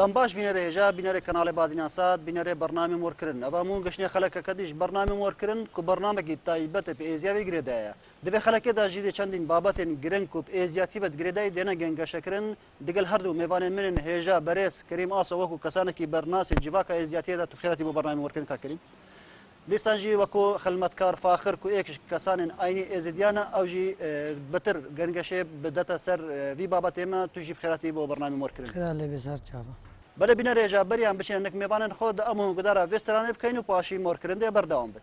دم باش بینەرە هێژا بینەرە کەناڵی بادیناسات بینەرە بەرنامی مۆرکردن ئەبامون گەشتنی خەلەکە دیش بەرنامی مۆرکردن کو بەرنامێکی تایبەتە پێ ئێزیاوی گرێدایە دەبێ خەلەکێدا ژیدێ چەندین بابەتێن گرنگ و ئێزیاتی بەت گرێدای دێنە گەنگەشەکردن دگەل هەردوو میێوانێن منن هێژا بەرێز کەریم ئاسە وەکو کەسانێکی بەرناسی جیواکە ئێزیاتیەدا تو خێراتی بۆ بەرنامی مۆرکردن کاکەریم دیسانجی وەکو خلمەتکار فاخر کو ئێکش کەسانên aynî êzîdiyana ew jî bitir gengişê bidete ser vî babatê me tu jî xêratî bo bernamê morkirin. Xêra lê bêsar çava. Belê bînerê ja beriyan biçîne nek mêvanên xwe di em hûn gudara vê stranê bikeyn û paşî morkirindê berdewam bin.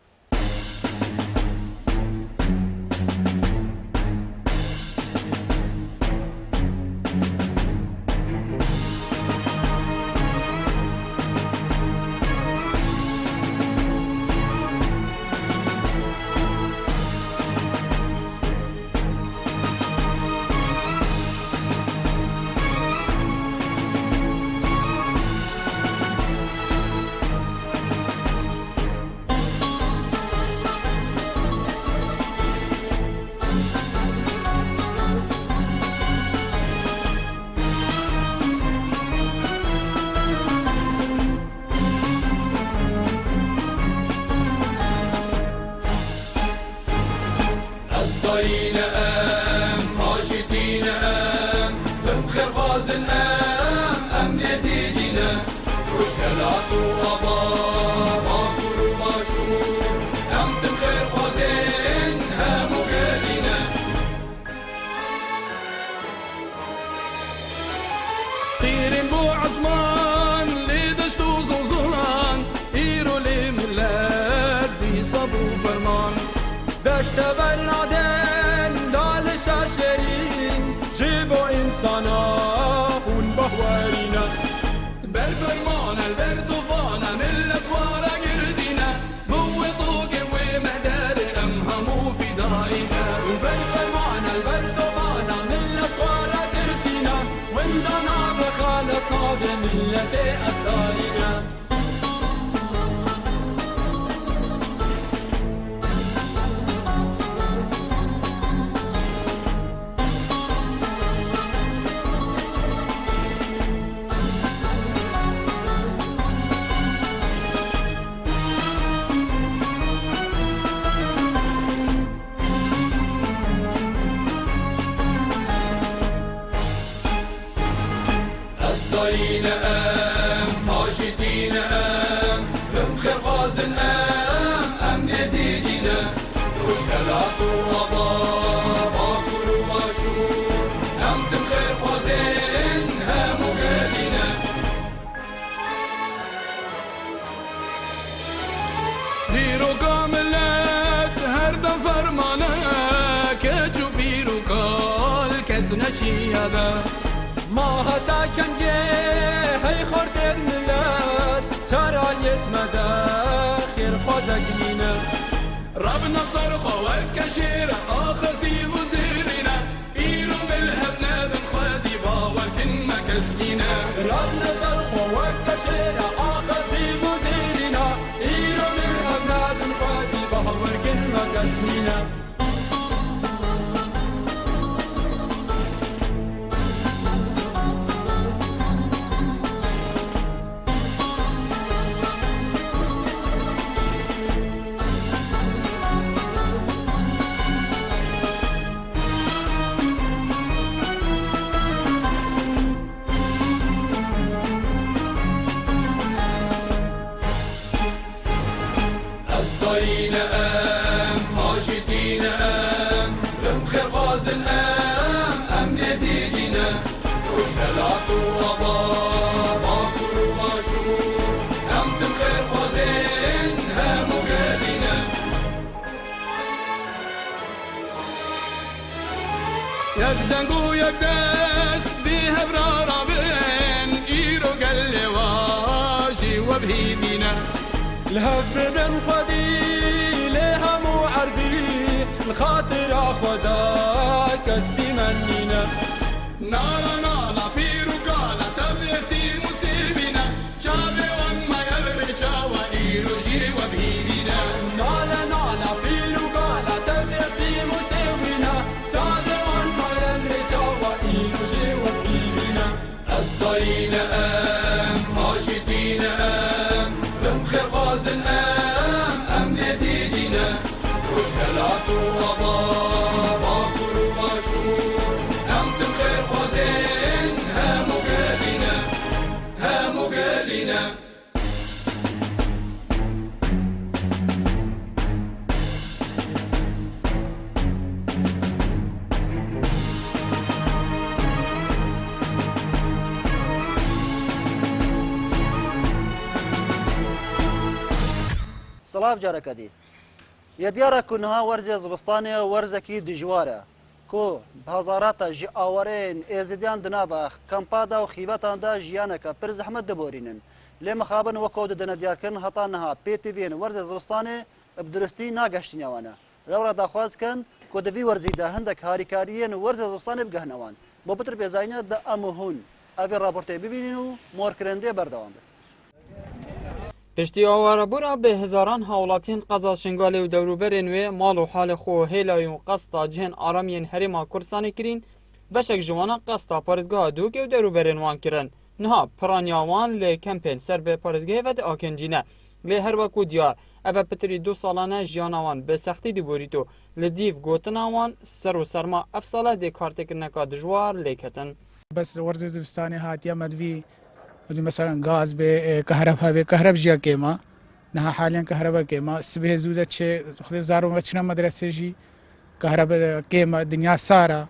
أصطينا سلاف جارك دي يا ديارك كنها ورزة زبستانية ورزة كي دجوارة كو بهزارات جي آورين ازديان دنابخ كامبادا وخيباتان دا جيانكا پر زحمت دبورينن لما خابن وكود دنا دياركن هطانها بي تي فين ورزة زبستاني بدرستي ناقشتين يوانا لورا داخواز كان كو دفي ورزي دا هندك هاريكاريين ورزة زبستاني بقهنوان بو بطر بيزاينة دا امهون اوی رابورتي ببینین و مورکرنده بردوام بید. پشتی آواربورا به هزاران هاولاتین قضا شنگالی و دوروبرین و مال و حال خو هیلای و قصدا جهن آرامین هریما کرسانی کرین بشک جوانا قصدا پارزگاه دوک و دوروبرین وان کرن نها پرانیاوان لی کمپین سر به پارزگاه و آکنجینه لی هر وکو دیار اوه پتری 2 سالانه جیانوان به سختی دی بوریتو لدیف گوتناوان سر و سرما افساله دی کارتکرنکا دجوار لیکتن بس ورزة زبستاني هاتيا مدفي مثلا غاز بكهرباء بكهرباء جيا كيما نها حاليا كهرباء كيما سبه زوده تشي خذ زارو وچنا مدرسه جي كهرباء كيما دنيا سارة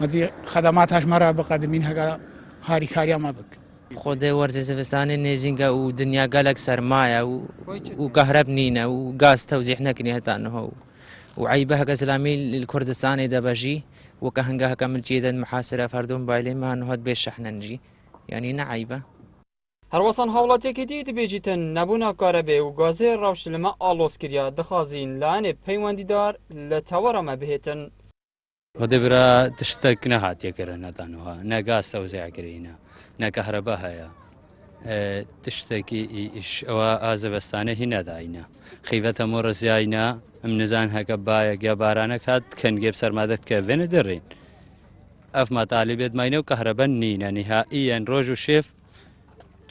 مدفي خدمات هاش مرة بقدمين هكا هاري خاريا ما بك خود ورزة زبستاني نيزينغا ودنيا قالك سرمايا وكهرب نينا وغاز توزيح نكني هتا انه وعيبها كسلامي للكردستاني دبجي وكهنجا كامل جيدا محاسرة فردون بايلي ما نهاد بيشحننجي يعني نعيبة هروسان حولاتي كديد بيجيتن نبونا كاربي وغازي روش لما آلوس كريا دخازين لاني بيواندي دار لتورا ما بهيتن هده برا تشتك نهات يكرنا تانوها نا غاز توزيع كرينا نا كهرباء هيا تشتكي إيش وآزبستانه هنا داينا خيفة مرزياينا امنزان هكا بايا يا بارانك هاد كان جيب سرمادت كفين درين اف ما طالبت ماينو كهرباء نينا نهائيا روج وشيف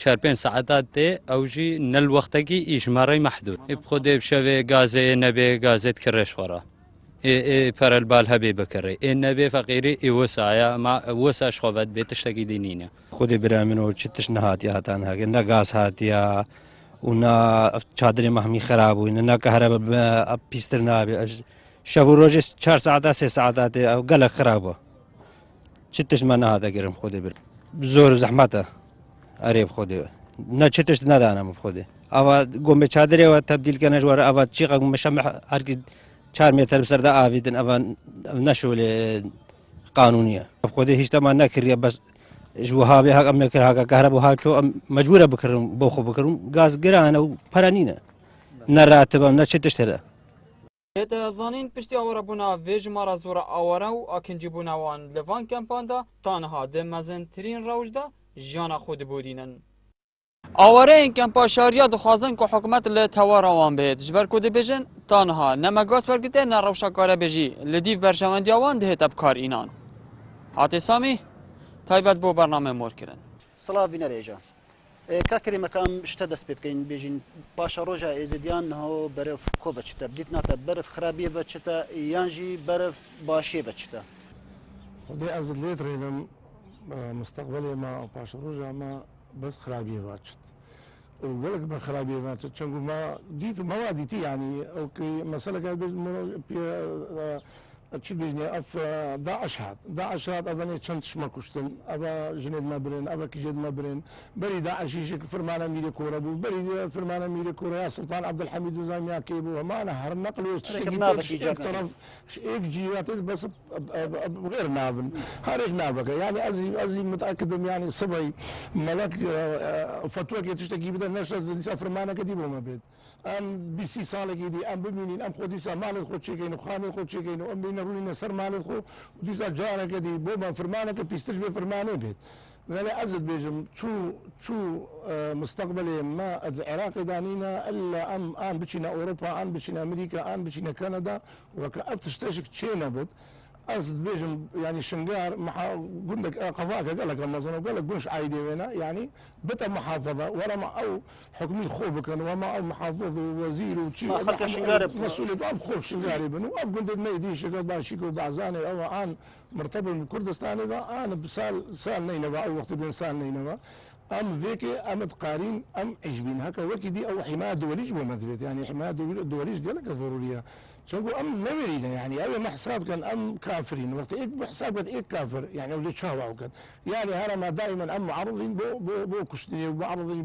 4 ساعات دي اوجي نل وقتكي ايش مري محدود بخود بشوي غازي نبي غازت كرش ورا اي پر البال هبي بكري النبي فقيري اي وسايا ما وساش خوفت بيتشتكي دينينا خودي برامنو چتش نهاتي هاتان هاگه نا غاز هاتيا ونا چادری محمی خراب و نه كهرباء بيستر نابي شب و روز 4 ساعات 3 ساعات او قلق خرابه چتش ما نه هذا گرم خودي بر زور زحمته اريب خودي نه چتش ندانم خودي اوا قوم چادری و تبديل کنه جوار اوا چیقا مشمع هرکی 4 متر بسر دا آویدن اوا نشول قانونيه خودي هیچ ما نکریه بس جوها به هاك امكر هاك كهرباء هاچو مجبوره بكرم بوخو بكرم غاز گرانه و پرانینه نراتبم نچتشتره هتا زانين پشتی آورا بونا ویج مارا زورا آورا و آکنجی بونا وان لوان کمپاندا تانها ده مزن ترین روش دا جانا خود بودینن آواره این کمپا شاریا دخوازن که حکومت لتوارا وان بید جبر کده بجن تانها نمگاز برگده نروشا کاره بجی لدیف برشوندی وان ده تب کار اینان حاتی سامی تایبەت بۆ بەرنامە مۆرکردن سڵاو بینەرە ئێجا کاکەریمەکەم شتە دەست پێ بکەین بێژین پاشە ڕۆژە ئێزیدیان نەهۆ بەرەف کۆ بەچتە بدیت ناتە بەرف خراپیە بەچتە یانژی بەرف باشیە بەچتە خدای از لیترینم مستقبلی ما پاشە ڕۆژە ما بەس خراپیە بچت وەڵک بە خراپیە بچت چەنگو ما دیت مەوا دیتی یعنی ئەو مەسەلەکە چی بیجنی اف داعش هات اوانی چند شما کشتن اوا جنید ما برین اوا کی جد ما برین بری داعشی شک فرمانه میری کوره بو بری فرمانه میری کوره یا سلطان عبدالحمید وزامی کی بو ما انا هر نقل و طرف ایک جیات بس غیر نافن هر ایک نافك يعني ازي متاكد يعني صبي ملك فتوى كي تشتكي بدا نشر فرمانه كديبو ما بيت ام بي سي صالح دي ام بمين ام خودي مال خود شيكين خانه خود شيكين ام بينروني سر مال خو ودي جاره كدي بوبا فرمانه كبيستش بفرمانه بيت انا ازد بيجم شو مستقبلي ما العراق دانينا الا ام بتشينا اوروبا ام بتشينا امريكا ام بتشينا كندا وكافتش تشك تشينا بد أصد بيجم يعني شنقار قلت قفاك قال لك رمضان وقال لك قلش عايدي وينا يعني بتا محافظة ولا ما أو حكمي خوبك وما أو محافظ ووزير وشي ما خلق شنقاري مسؤولية أب خوب شنقاري بنو أب قلت ما يدي شكل باشيكو بعزاني أو عن مرتبط بالكردستان إذا أنا بسال سال نينبا أو وقت بين سال نينبا أم فيكي أم تقارين أم عجبين هكا وكي دي أو حماية دوليج بمثبت يعني حماية دوليج قال لك ضرورية شنقول أم نمرين يعني أول ما حساب كان أم كافرين وقت إيه بحساب كان إيه كافر يعني ولي تشاوع وكان يعني هرما دائما أم معرضين بو كشتي ومعرضين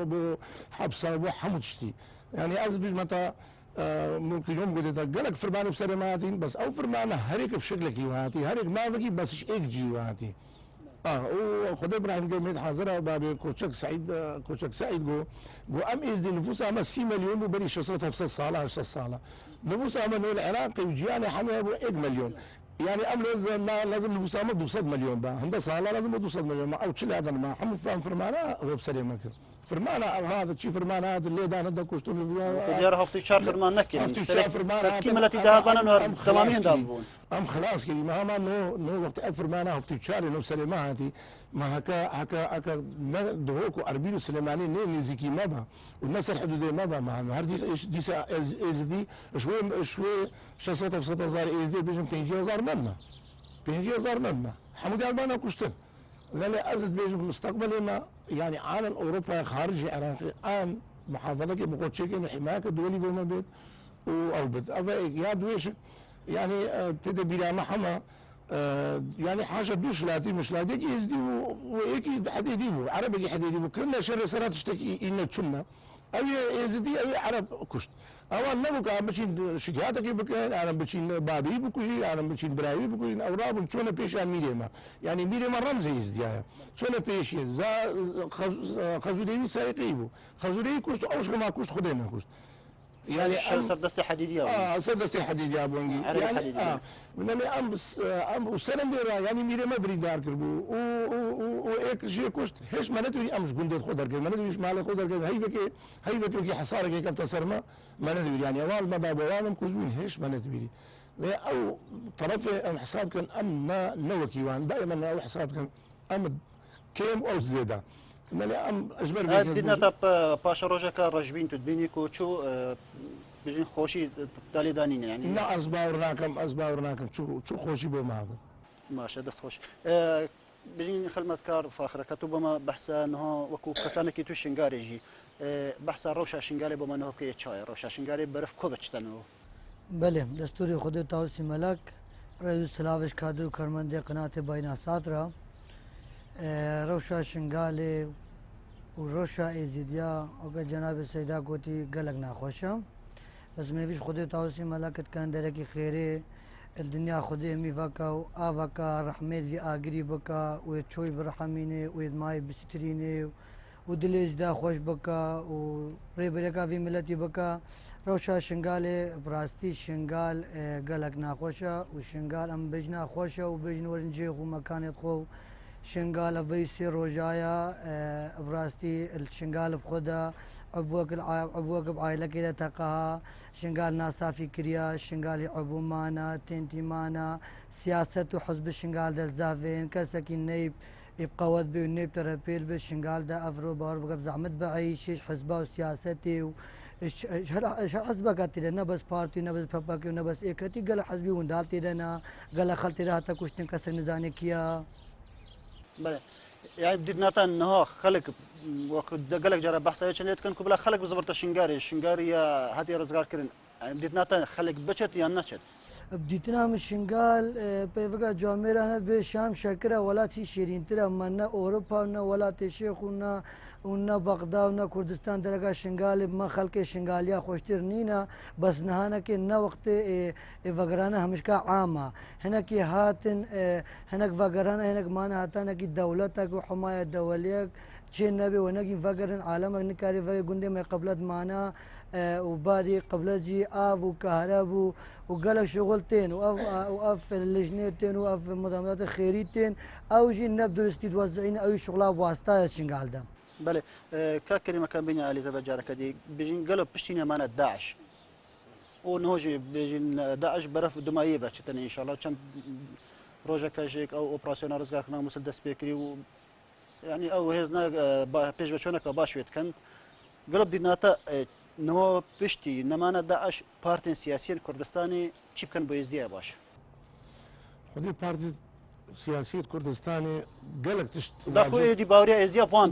بو حبسة وبو حمودشتي يعني أزبج متى ممكن يوم قلت قالك فرمانه بسلاماتين بس او فرمانه هريك بشكلك يوهاتي هريك ما بقي بس ايش جيوهاتي وخدي ابراهيم قال حاضر بابي كوتشك سعيد جو ام از دي نفوسها ما 6 مليون وبري شصرتها في صاله صاله نفوسها من العراقي وجياني حميه ابو 1 مليون يعني ام لازم نفوسها ما توصل مليون با هند صاله لازم توصل مليون او تشيل هذا ما حمو فاهم فرمانه هو بسلامك فرمانه هذا شي فرمانه هذا اللي دانا كوشتون ديار هفتي شهر فرمان نكي هفتي شهر فرمان سكيمه التي ذهبنا تمامين دابون ام خلاص كي ما نو وقت فرمانه هفتي شهر نو سليماتي ما هكا دهوكو اربيلو سليماني نزيكي مابا والناس الحدود مابا ما هردي دي از دي شوي شصت في 6000 از دي بيجم 50000 مبنى 50000 مبنى حمود البانا كوشتن قال ازد بيجم مستقبل ما يعني عالم اوروبا خارج العراق الان محافظه بقوتشيكين حمايه الدولي بما بيت او بد يا دويش يعني تدبير محمد يعني حاجه دوش لاتي مش لاتي يزدي وهيك حديدي عربي حديدي كلنا شر سرات تشتكي ان تشنا او يزدي او عرب كشت او انه كان بشين شجاعتك بكين انا بشين بابي بكوي انا بشين براوي بكوي اوراب شلون بيش ميريما يعني ميريما رمز يزدي شلون بيش خزودي سايقيبو خزودي كشت اوش ما كشت خدينا كشت يعني سردسة حديدية سردسة حديدية ابونجي يعني من اللي ام وسرنديرا يعني ميري ما بريدار كربو و ايك شي كوست هيش ما ندري امش قندت خضر كي ما ندري مال خضر كي هي كي حصار كي كانت سرما ما ندري يعني اول ما دابا اول كوزمين هيش ما ندري او طرف ام حساب كان ام نوكي وان دائما او حساب كان ام كيم او زياده مالي ام اجبر بيك دينا تاب باشا روجاكا رجبين تدبيني كوتشو بيجين خوشي تالي دانين يعني لا ازباورناكم شو خوشي بما ماشي دست خوش بيجين خدمة كار فاخرة كتب ما بحث انه وكو كسانه كي تو شنغاري جي بحث روشا شنغاري بما انه كي تشاي روشا شنغاري برف كوبچ تنو بله دستور خود تاوسی ملک رئیس سلاوش کادر کرمنده قناة باینا ساترا روشا شنگاله و روشا ایزیدیا اوگه جناب سیدا گوتی گلگ ناخوشم بس میویش خود تاوسی ملکت کن درکی خیره الدنیا خودی می وکا و آوکا رحمت وی آگری بکا و چوی برحمینه و ادمای بسترینه و دلیز دا خوش بکا و ریبرکا وی ملتی بکا روشا شنگاله براستی شنگال گلگ ناخوشه و شنگال ام بجنا خوشه و بجن ورنجی خو مکانت خو شنغال بيسي روجايا براستي الشنغال بخدا عبوك بعائلة كده تقاها شنغال ناسا فكريا شنغال عبو مانا تنتي مانا سياسة وحزب الشنغال دا الزافين كسكي النيب يبقى ود بي والنيب ترابيل بالشنغال دا افرو بار بقى بزعمت بعيش حزبه وسياستي شهر حزبك لنا بس بارتي نبس باباكي ونبس ايكتي قال حزبي وندالتي لنا قال خلتي لها تكوشتن كسر نزاني كيا بله يعني بدنا انه خلق وقت قالك جرى بحث كان كبلا خلق بزبرت شنغاري هاتي رزقار كرن بدنا خلق بچت یا نچت بديتنا من شنغال بيفقا جاميرا به شام شكرا ولا تي شيرين ترى من اوروبا ولا تشيخ ونا بغداد ونا كردستان درجه شنغال ما خلق شنغاليا خوشتر نينا بس نهانا كي نا وقت فقرانا همشكا عامه هناك هاتن هناك فقرانا هناك مانا هاتانا كي دولتك وحمايه دوليك شي نبي ونجي فقرن عالمك نكاري فقر قندي ما قبلت معنا وبادي قبل جي اف وكهرب وقال شغلتين واف اللجنتين واف المنظمات الخيريتين او جي نبدو توزعين او شغلات واسطه شنقال ده بله كلمه كان بين علي زبجاره كدي بيجين قالوا بشتينا مانا داعش و نهوجي بيجين داعش برف دمائي بچتن ان شاء الله چند روجا كاجيك او اوبراسيون رزقنا مسدس بكري و يعني او هزنا بيج بچونك باش ويتكن قلب ديناتا نو بشتي نمانا داعش بارتين سياسيين كردستاني چيب كان بويزديا باش خدي بارتي سياسية كردستاني قالك تشت داكو دي باوريا ازيا بوان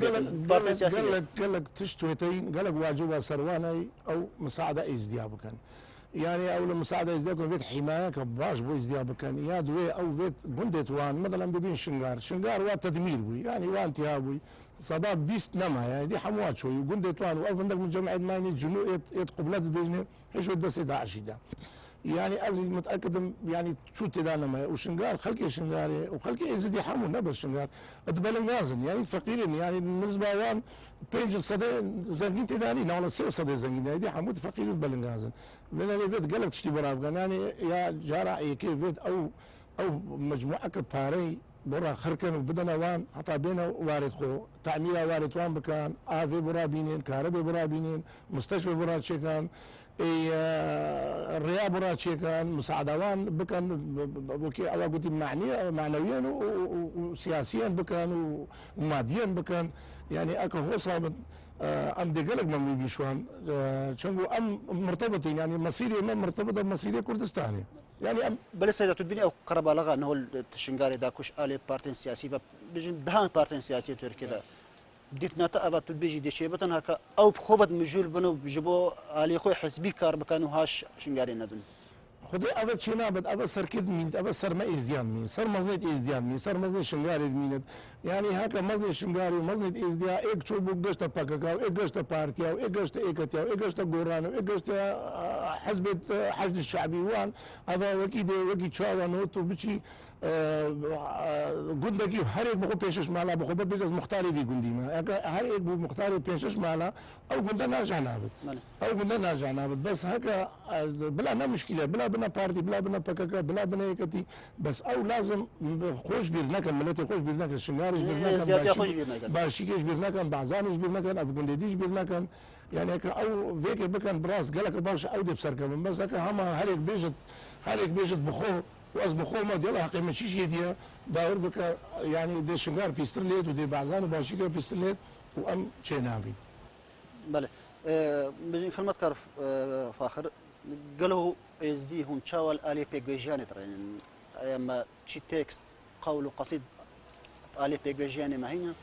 بارتين سياسيين قالك تشتويتين قالك واجبها سرواني او مساعدة ازدياب كان يعني او المساعدة ازدياب كان فيت حماية كباش بو ازدياب كان يا دوي او فيت بندت وان مثلا دبين شنغار وا تدمير بوي يعني وا انتهابوي صباب بيست نما يعني دي حموات شوي وقندت وان وافندك من جمعية مايني جنو قبلات البيجني ايش ودس 11 ده يعني أزي متأكد يعني شو تدانا ما وشنغار خلقي شنغاري وخلقي يزيد يحمل نبس شنغار أتبلغ نازن يعني فقيرين يعني بالنسبة وان بينج صدى زنجين تداني نولا سير صدى زنجين يعني حمود فقير بلغ نازن لأن اللي فيت قالك تشتي برافقان يعني يا جارع كيف فيت أو مجموعة كباري برا خركن وبدنا وان حتى بينا وارد خو تعمير وارد وان بكان آفي برابينين كهرباء برابينين مستشفى برا شكان الرياض برا شكان مساعدوان بكان بكي أو قلت معنويا وسياسيا بكان وماديا بكان يعني أكو هو صابت أم دقلق من بيشوان شنو أم مرتبطين يعني مصيري ما مرتبطة بمصيري كردستاني يعني بل سيدة تدبيني أو قربا لغا أنه التشنغاري داكوش آلي بارتين سياسي بيجن دهان بارتين سياسي تركي دا بديت ناتا أفا تدبيجي دي شيبتن هكا أو بخوبت مجول بنو بجبو آلي خوي حزبي كار بكانو هاش شنغاري ندن خدي أبد شنابد أبد سر كذ مين أبد سر ما إزديان مين سر مزنيت إزديان مين سر مزنيت شنغاري مين يعني هكا مزنيت شنغاري ومزنيت إزديا إيك شو بقشة باكاكاو إيك قشة بارتياو إيك قشة إيكتياو إيك قشة غورانو إيك قشة حزب حشد الشعبي وان هذا وكي تشاوا نوتو بشي گندگی هر ایک بخو پیشش مالا بخو بس مختاری بھی گندی میں هر ایک بو مختاری پیشش مالا او گندا نرجع نابد او گندا نرجع نابد بس هكا بلا نا مشكله بلا بنا بارتي بلا بنا بكاكا بلا بنا يكتي بس او لازم خوش بيرناك ملتي خوش بيرناك شنغارش بيرناك باشيكش بيرناك بعزانش بيرناك افغنديش بيرناك يعني هكا او فيك بكن براس قالك باش او دي بسركم بس هكا هما هر ایک بيجت بخو واز بخو ما ديال حقي ماشي شي ديال داور بك يعني دي شنغار بيسترليت ودي بعزان وباشيكا بيسترليت وام تشينابي بله بجين خدمت كار فاخر قالوا اس دي هون تشاول الي بيجياني ترى اما تشي تكست قول قصيد الي بيجياني ما هي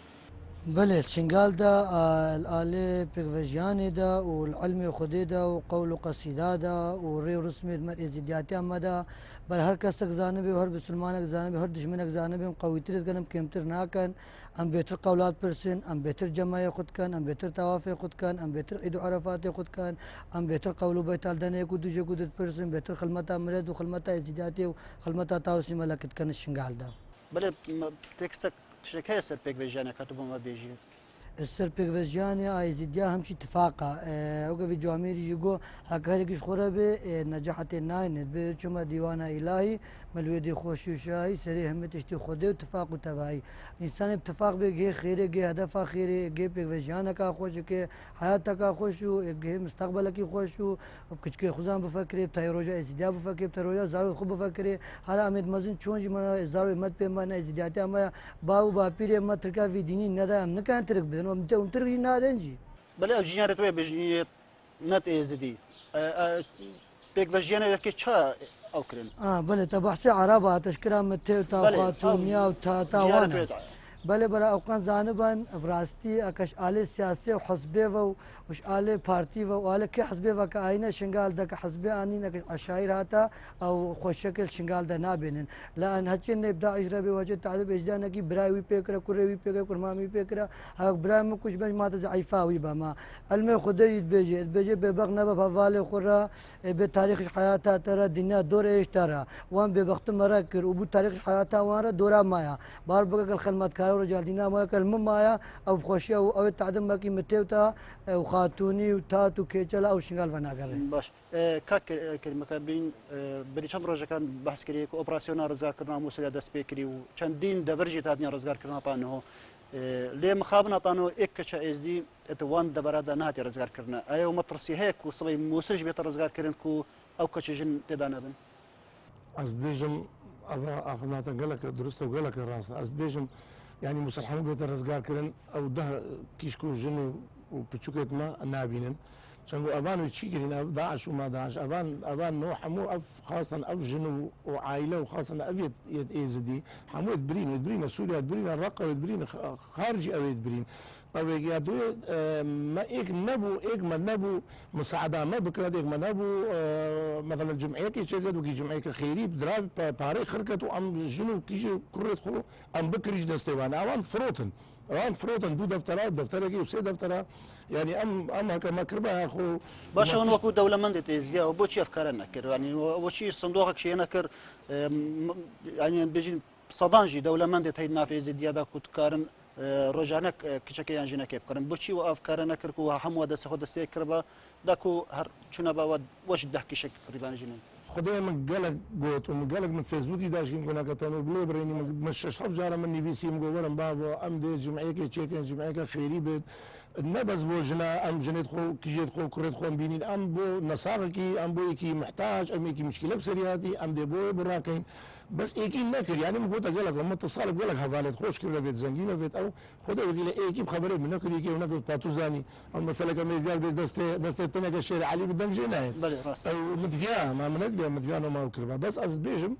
بله شنغال دا الآلة بيغفجياني دا والعلمي خدي دا وقول قصيدة دا وري رسمي المرئي زيدياتي أما دا بل هر كسك زانبي وهر بسلمانك زانبي هر دشمنك زانبي قوي تريد كنم كيمتر ناكن أم بيتر قولات برسن أم بيتر جماعي خد كان أم بيتر توافي خد كان أم بيتر عيد عرفاتي خد كان أم بيتر قولو بيتال داني كودو جو كودت برسن بيتر خلمتا مرد وخلمتا زيدياتي وخلمتا تاوسي ملكت كان الشنغال دا بله تكستك شكاية السر بيجياني كاتبه ما بيجي السر بيغفجياني ايزيديا همشي اتفاقا اوغا في جوامير يجو هكاريكش خرابي نجحت الناين بچما ديوانا الهي ملويدي خوشي وشاي سري همت اشتي خدي واتفاق وتبعي انسان اتفاق بيجي خيري جي هدف خيري جي بيغفجيانا کا خوش کے حياتك کا خوشو جي مستقبلك خوشو وكچ کے خدان بفكري بتايروجا ايزيديا بفكري بتايروجا زارو خوب بفكري هر امد مزن چونج من زارو مت به من ايزيديا ما باو با پير متركا في ديني ندا ام نكان ترك بدن ومتم ترك نادنجي بلا جينير توي بيجي نت ازدي بيغفجياني كي تشا او كرين بله تبحثي عربة تشكرا متى تا خاتونيا وتا تاوانا بله برا اوقان زانبان براستي اكش آلي سياسي وحزبي وش آلي بارتي وآلي كي حزبي وكا آينا شنغال دا كحزبي آنين اكش عشاير هاتا او خوشكل شنغال دا نابينن لان هچين نبدا اجربي وجه تعذب اجدانا كي براوي بيكرا كروي بيكرا كرمامي بيكرا هاك براي مكوش بش ما تزعيفاوي بما المي خدي بيجي ببغنا بفالي خورا بتاريخ حياتها ترى دنيا دور ايش ترى وان ببغت مراكر وبو تاريخ حياتها وان دورا مايا بار بقى الخدمات رجال دينا ما كل مايا او خوشي او التعدم ما كي متيوتا وخاتوني وتاتو كيجلا او شنغال فناغر باش كاك كلمه كابين بدي كم روجا كان بحث كري اوبراسيون رزقار كرنا موسى داس بيكري وكان دين دفرجي تادني رزقار كرنا طانو ليه مخابنا طانو اكشا اس دي اتوان دبرادا نهاتي رزقار كرنا ايو مترسي هيك وصبي موسج بيت رزقار كرنكو ئەو کەچژن تێدا نەبن ئەس بێژم ئەوە ئاخناتە گەلەکە دروستە و گەلەکە ڕاستە ئەس بێژم ینی مسلحەمە بێتە ڕزگارکردن ئەو ده کیشک و ژن و پچووکێتمە نابینن چەند ئەوان چی گرین داعش و ماداعش ئەوان نۆ هەموو ئەف خاستن ئەف ژن و عایلە و خاستن ئەوێت ئێزدی هەمووت برینە سووریا برینە ڕقەوێت برینە خارجی ئەوێت برین ئەوێک یا دوێ ما ئێک نەبوو ئێکمە نەبوو مساعدا مە بکرێت ئێکمە نەبوو مثلا جمعەیەکی چێت وکی جمعەیەکە خێری درا پارەی خرکەت و ئەم ژن و کیژی کوڕێت خۆ ئەم بکریش دەستێوان ئەوان فرۆتن ئەوان فرۆتن دوو دەفتەرە دەفتەرێکی و سێ دەفتەرە ینی ئەم هەکەمە کردبە خۆ باشە ئەوەن وەکو دەوڵەمەندێت ئێزیا و بۆچی ئەفکارە نەکرد ینی بۆچی سندۆقێک شێ نەکرد ینی بژین سەدانژی دەوڵەمەندێت هەی نافێ زیدیادا کوتکارن ڕۆژانە کچەکەیان ژنەکە بکڕن بچی و ئەفکارە نەکرد و هەموو دەست خۆ دەستێ کردبە داکو هەر چونە باوە وەش دەکیشێک ڕیبانژینن خدای من گەلک گوت و گەلک من فێسبووکی داشتیم گوناکەتەن و بڵێ بڕێنی من شش هەفت جارە من نویسیم گۆوەرم بابە ئەم دێ جمعەیەکی چێکن جمعەکە خێری بێت نەبەس بۆ ژنە ئەم ژنێت خۆ کیژێت خۆ کوڕێت خۆم بینین ئەم بۆ نەساغێکی ئەم بۆ یەکی محتاج ئەمێکی مشکلە بسەریاتی ئەم دێ بۆ بڕاکەین بس ئێکی نەکرد یانی من گوتە گەلک ئەمە تەساڵک گەلک هەڤالێت خۆش کردەوێت زەنگینە بێت ئەو خۆدا وەکی لە ئێکی خەبەرێ من نەکرد یەکێ نەکرد پاتوزانی ئەم مەسەلەکە مێزیار بێت دەستێ تەنەکە شێر عەلی بدەنگژێ نایێت مدڤیا ما منەتڤیا مدڤیانە ماو کردبە بەس ئەس بێژم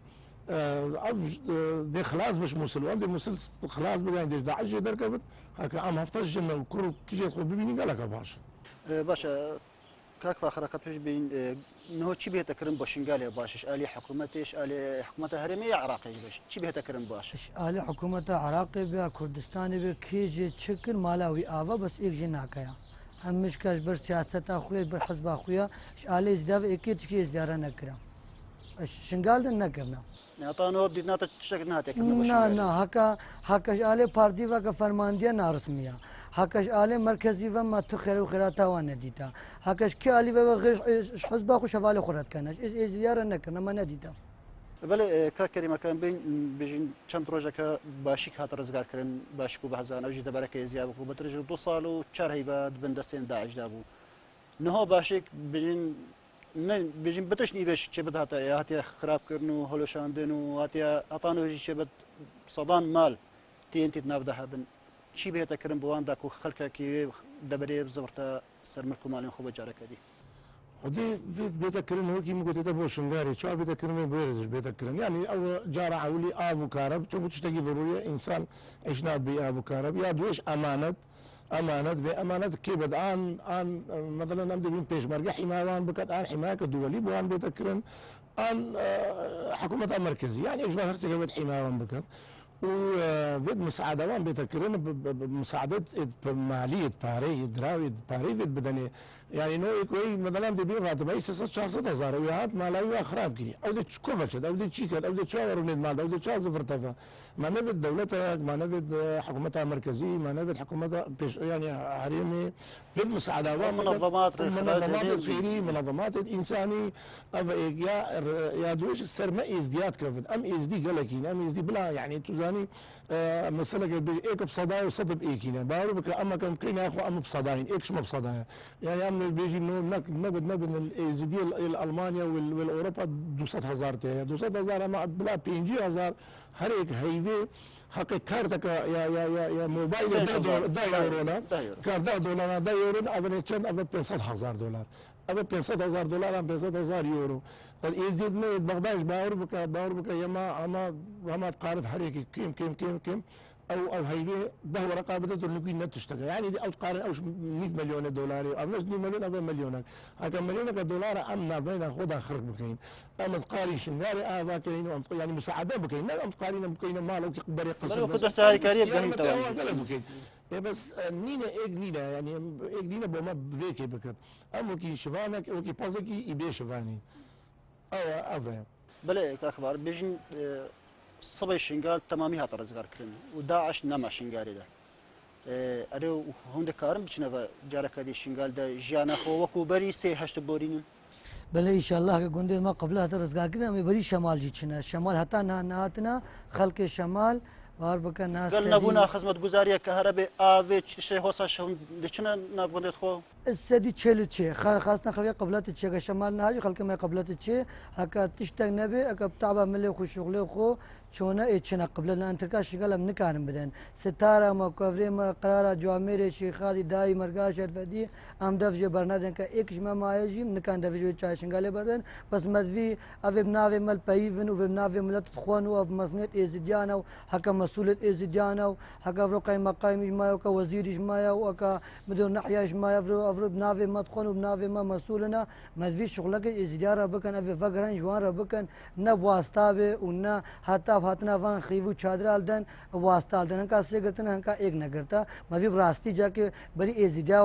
دێ خلاص بش مووسل وان دێ مووسل خلاص بگەین دێش داعشێ دەرکەوت هەکە ئەم هەفتە ژنە و کوڕ و کیژێت خۆ ببینی گەلەکە باش باشە کاک فاخرەکە پێش بین نهۆ چی بێتەکردن بۆ شنگالێ باشش ئالی حکوومەتێش ئالی حکوومەتە هەرێمی یا عراقی بێش چی بێتەکردن باشش ئالی حکوومەتە عراقی بێ کوردستانی بێ کێژێ چکرد مالاوی ئاوا بەس ئێک ژێ ناکەیە ئەم مشکەش بەر سیاسەتا خوێ بەر حەزبا خویە ئالێ زداوە ئێکێ چکی ێزدارە نەکرا شنگالدن نەکردنا ناتانەوە بدیت ناتە تشتێک ناتێکردن نا هەکەش ئالێ پاردیڤەکە فەرماندیە ناڕسمیە هەکەش ئالێ مرکزی vema tu xêr û xêrata nedîta hekeş kê alî ve hizba xwe şevalê xwe redkene ez ziyare nekin me nedîta بەڵێ کاکەریمەکان بین بژین چەند ڕۆژەکە باشیک هاتە ڕزگارکردن باشک و بەهزان ئەوژی دەبارەکە ێزیا بکو بە ترژ 2 ساڵ و 4 هەیبات بندەستێن داعشدا بوو نهۆ باشێک بژین بتش نیڤێش چێ بدهاتە هاتیە خراپکردن و هەلۆشاندن و هاتیە هەتانۆژی چێ بە سەدان مال تێنتیت ناودەها بن چی بێتەکردن بۆواندا و خەڵکێکی دەبەرێ زەورتە سەرمرک و ماڵیان خۆ بە جارەکەدی خودی بێتەکردن وەکی مگوتێتە بۆ شنگاری چا بێتەکردن بۆێژ بێتەکردن ینی ئەو جارە عولی ئاو و کارەب چۆن شتێکی ضروریە ئینسان عیشنات بێ ئاو و کارەب یا دوێش ئەمانەت بێ ئەمانەت کێ بەدان مثلا ئەم دەبین پێشمەرگە حیماوان بکات ئان حیماکە دووەلی بۆیان بێتەکردن ئان حکوومەت ئەمەرکزی یان یەکژبار هەرچێکە بێت حیماوان بکات وفيد مساعدة وان بيتكرن بمساعدة مالية باري دراوي باري فيد بدني يعني نوع كوي مثلا دبي راتب اي 600,000 وياات مالاوي خراب كي او دي كوفشت او دي تشيكت او دي تشاور من المال او دي تشاز فرتفا ما نفد دولتها ما نفد حكومتها مركزية ما نفد حكومتها يعني حريمي في المساعدة منظمات خيرية منظمات انساني يا دوش السر ما ازدياد كفد ام ازدي قالكين ام ازدي بلا يعني تزاني مسألة ايك بصداي وصدب ايكينا بارو بك اما كم كينا اخو ام بصداين ايكش ما بصداين يعني ام بيجي انه نبد الازدي الالمانيا والاوروبا 200,000 تاعي 200,000 اما بلا 50,000 هريك هيفي حق كارتك يا موبايل دا يورونا كارت دا يورو افني كان افن 500,000 دولار افن 500,000 ام 500,000 يورو يزيد ما بغداد باور بك يما اما قارت حريكي كيم او هيدي ده رقابته انه كنا تشتغل يعني دي او تقارن او 100 مليون دولار او 2 مليون او مليون هكا مليون دولار امنا بين خذها خرج بكين اما تقارن شنغاري باكين يعني مساعده بكين لا تقارن بكين مال او بريق قصر بس هاي كاريه بكين بس نينا اجنينا يعني اجنينا بما بذيك بكت اما كي شفانك او كي بازكي يبي شفاني او افهم بله كاخبار بيجن صبي شنغال تمامي هات رزقار كرن وداعش نما شنغاري ده اريو هونده كارم بچنه جارك دي شنغال ده جانا خو وكو بري سي هشت بورين بله ان شاء الله گونده ما قبل هات رزقار كرن امي بري شمال جي چنه شمال حتى نهاتنا خلق شمال وار بك ناس قال نبونا خدمت گزاريه كهرباء اوي شي هوسا شون دچنه نابونده خو السدي تشيل تشي خاصة خليها قبلات تشي كشمال نهاجي خلك ما قبلات تشي هكا تشتاق نبي هكا بتعبا ملي خو شغله خو شونا اتشنا قبل ان تركا شغله من كان بدن ستاره ما كوفري ما قرار جوامير شيخادي داي مرقاش الفدي ام دفج برنادن كا اكش ما مايجي من كان دفج تشاي شغله بردن بس مدفي افي بنافي مال بايفن وفي بنافي ملت تخوان وف مصنيت ازديانو هكا مسؤوليه ازديانو هكا فرقي مقايم ما وكا وزير ما وكا مدير ناحيه ما افرو بنافي ما تخون وبنافي ما مسؤولنا مدفي شغلك ازدياره بكن افي فقرن جوان بكن نبواستابه ونا حتى هاتنا وان خیوو چادرال دن واسطال دن کا سے گتنا کا ایک نہ کرتا مفی راستی جا کے بڑی ازدیا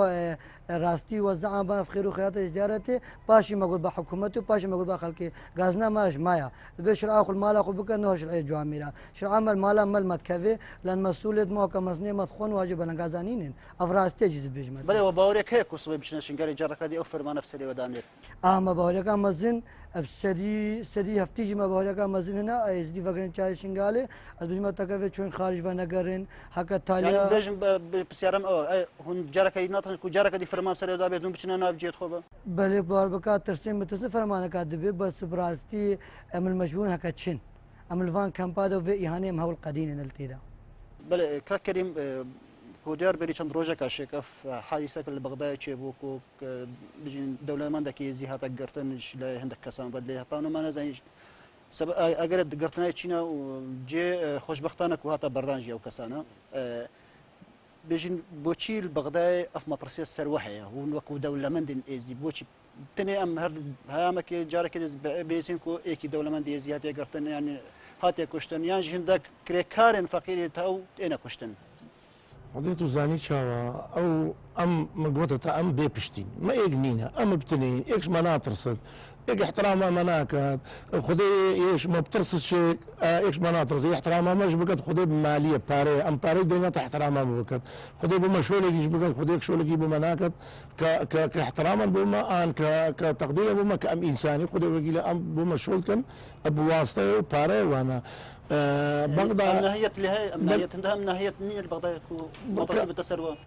راستی وزع بان خير وخيرات ازديارته باشي مقول بحكومته باشي مقول بخلك غازنا ماش مايا بشر اخو المال اخو بك نوش الجواميرا شر عمل مالا مال متكفي لان مسؤوليه مو كمزني مدخون واجب ان غازانين افراستي جز بيجمت بله وباوريك هيك وصبي بشنا شنقاري جرك هذه اوفر ما نفس اللي ودانير ما بقولك مزن سدي هفتيجي ما بقولك مزن هنا ازدي فقرن چاي شنغالي ادوما تكفي چون خارج ونگرن حق تاليا يعني بيجم بسيارم هون جرك يناطن كو جرك دي فرمان سري ودا بدون بچنا ناف جيت خوبه بله بار بكا ترسيم بتس فرمان كادبي بس براستي عمل مجبور هكا تشن عمل فان كامبادو في اهانه مهول القدين التيدا بله كريم هوديار بري چند روجا كاشك حادثه كل بغداد تشيبوكو بجين دوله مندكي زيهات قرتن لا عندك كسان بدلي هطانو ما نزايج سب اگر قرتنا تشينا وجي خوشبختانك وهاتا بردانجي او كسانا بيجين بوتشي بغداد اف مطرسيه السروحيه هو وكو دوله مندن ازي بوتشي تني ام هر هامك جارك بيسينكو ايكي دوله مندي زيهات قرتن يعني هاتي كشتن يعني جندك كريكارن فقير تاو انا كشتن قضيتو زاني شاوا او ام مقوتة ام بيبشتين ما ايقنينا ام بتنين ايش ما ناطرصد ايش احترامها مناكد خدي ايش ما بترصد شيء ايش ما ناطرصد احترامها مش بقد خدي بماليه باري ام باري دينا احترامها بقد خدي بمشولك يجي بقد خدي شولك بمناكد كاحتراما بما ان كتقدير بما كام انساني خدي بقي ام بمشولكن بواسطه باري وانا بغداد النهاية لهي النهاية عندها النهاية نيل بغداد مطلب التسروة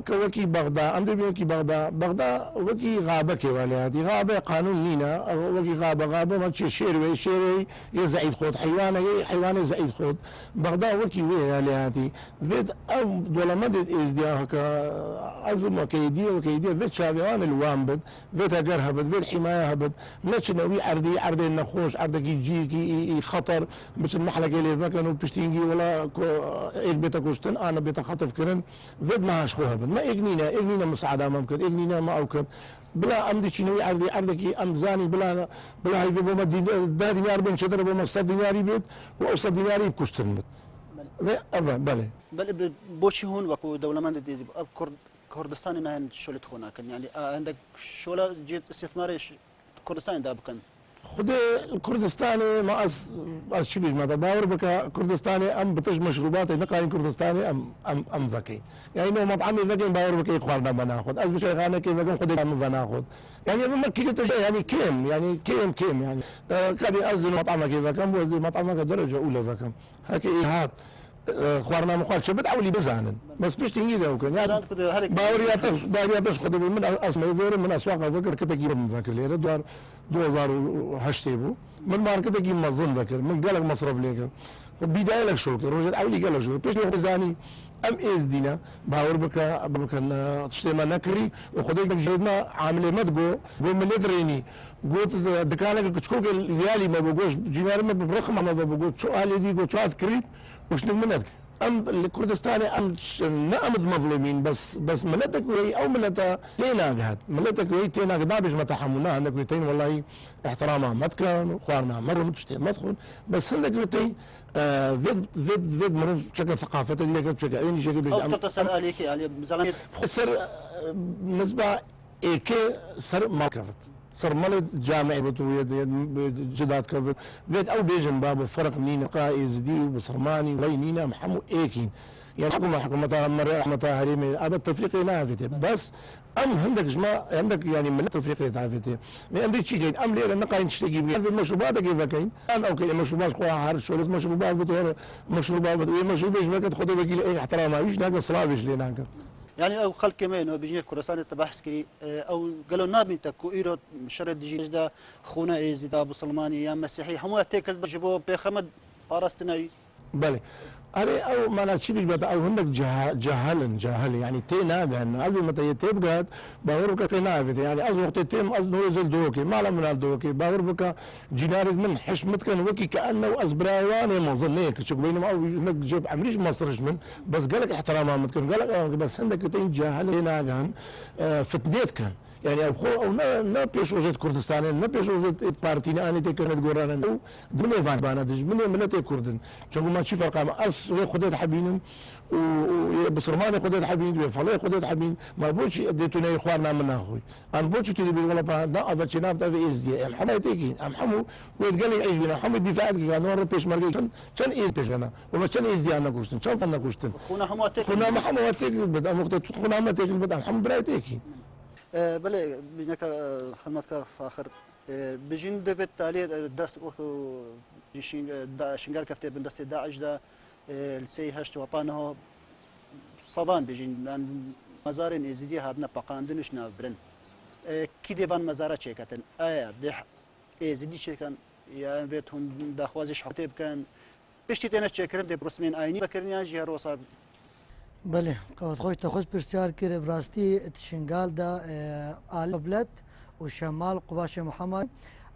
كوكي بغداد عندي بيوكي بغداد وكي غابة كوالياتي غابة قانون نينا وكي غابة ما تشي شيروي يزعيد خود حيوان يزعيد خود بغداد وكي ويالياتي فيد او دولا مدد ازديا هكا ازم وكيدية فيد شابيوان الوان بد فيد هقرها بد فيد حماية بد نتشنوي عردي النخوش عردك يجيكي خطر مثل محلك اللي فكانوا بشتينجي ولا ايك بيتا كوشتن انا بيتا خطف كرن فيد ما هشخوها بد ما اجنينا مساعدة ممكن اجنينا ما اوكب بلا امدي شنوي عردكي امزاني بلا هاي بما دا دينار بين شدر بما 100 دينار بيت واوصل دينار بكوشتن بله بل بوشي هون وكو دولة من دي كردستان نهن شولت خونا كان يعني عندك شولا جيت استثماري كردستان دا بكن خدي الكردستاني ما أس شو بيجمع باور بك كردستاني أم بتج مشروبات نقاين كردستاني أم ذكي يعني إنه مطعمي ذكي باور بك إخواننا بناخذ أز بشي غانا كيف ذكي خدي أم بناخذ يعني ما كي يعني كيم يعني كذي أزل مطعمك كيف كم وزي مطعمك درجة أولى ذكم هكي إيهاب خوارنا مخال شبت عولي بزانن بس بيشتي هيدا وكان يعني باورياتش خدي من أسماء غير من أسواق فكر كتجيب من فكر ليه دوار 2008 بو من ماركت جيب مظن فكر من قالك مصرف ليك بداية لك شو رجل عولي قالك شو بيش زاني ام از دينا باور بك تشتي ما نكري وخديك جدنا عامل مدغو بو مليتريني قلت دكانك كشكوك اليالي ما بقوش جينار ما برقم ما بقوش شو قال دي قلت شو كريم وش نمنك ام الكردستاني ام نأمد مظلومين بس ملتك وهي او ملتا تيناق هاد ملتك وهي تيناق دابش ما تحملناها انك ويتين والله احترامها ما تكن وخوارنا مره متشتي ما تخون بس هندك ويتين فيد مرة شكل ثقافة دي كيف شكل يعني شكل او تتصل عليك يعني زلمه سر بالنسبة ايكي سر ما كفت صار ملد جامعي بتويد جداد كفت فيد او بيجن باب فرق منين قائز دي وبصرماني وينينا محمو ايكين يعني حكومة مرة هريمي ابد تفريقي نافته بس ام عندك جماعة عندك يعني من تفريقي تعرفته ما عندك شيء كاين ام ليه نقاين تشتكي بيه في المشروبات كيف كاين انا اوكي مشروبات خوها عارف شو لازم مشروبات بتوها مشروبات بتوها مشروبات ما كتاخذوا بقي اي احترام ايش ناقص صلابش لي ناقص يعني او خلق كمان بيجي كردستان تبحث كري او قالوا نابين تكو ايرو شرد دجيج دا خونا ايزيدا بسلماني يا مسيحي هم تيكل بجبو بخمد ارستناي بله أري أو ما نشيبش بس أو هناك جهل يعني تينا ده قبل ما تيتب قد باورك كنافذ يعني أز وقت تيم أز نوزل دوكي ما لم نال دوكي باور بك جنارد من حشمت كان وكي كأنه أزبراواني ما ظنيك شو بينما أو هناك جيب عمريش مصرش من بس قالك احترام متكن قالك بس هناك تين جهل هنا كان فتنيت كان يعني او نه پیش وجود کردستان نه پیش وجود پارتینا اني تكنت قرانا دون فان بانادج من كردن چون ما شي فرق اس خدت حبين وبصرماني خدت حبين وفلي خدت حبين ما بوش اديتوني اخواننا من اخوي انا بوش تدي بالولا با افا شناب تاع اس دي ام حمايتيكي ام حمو ويتقال لي عيش بنا حمو دفاعك كانوا راه بيش مرقي كان ايز بيش انا وما كان ايز دي انا كوشتن شوف انا كوشتن خونا حمواتك خونا ما حمواتك بدا مقطع خونا ما تيجي بدا الحمد برايتيكي بله بینک خدمتکار فاخر بجین دوید تالی دست و شنگار کفته بین دست داعش دا لسی هشت وطنه صدان بجین مزارین ازدی هادنا پاکاندنش نابرن کی دیوان مزارات چیکتن آیا ده ازدی چیکن یا ویتهم داخوازش حتیب کن پشتی تنش چیکرن ده برسمین آینی بکرنی آجی هر وصاب بله قوت خوش تخص برسیار کرد براستی تشنگال دا آل بلد و شمال قباش محمد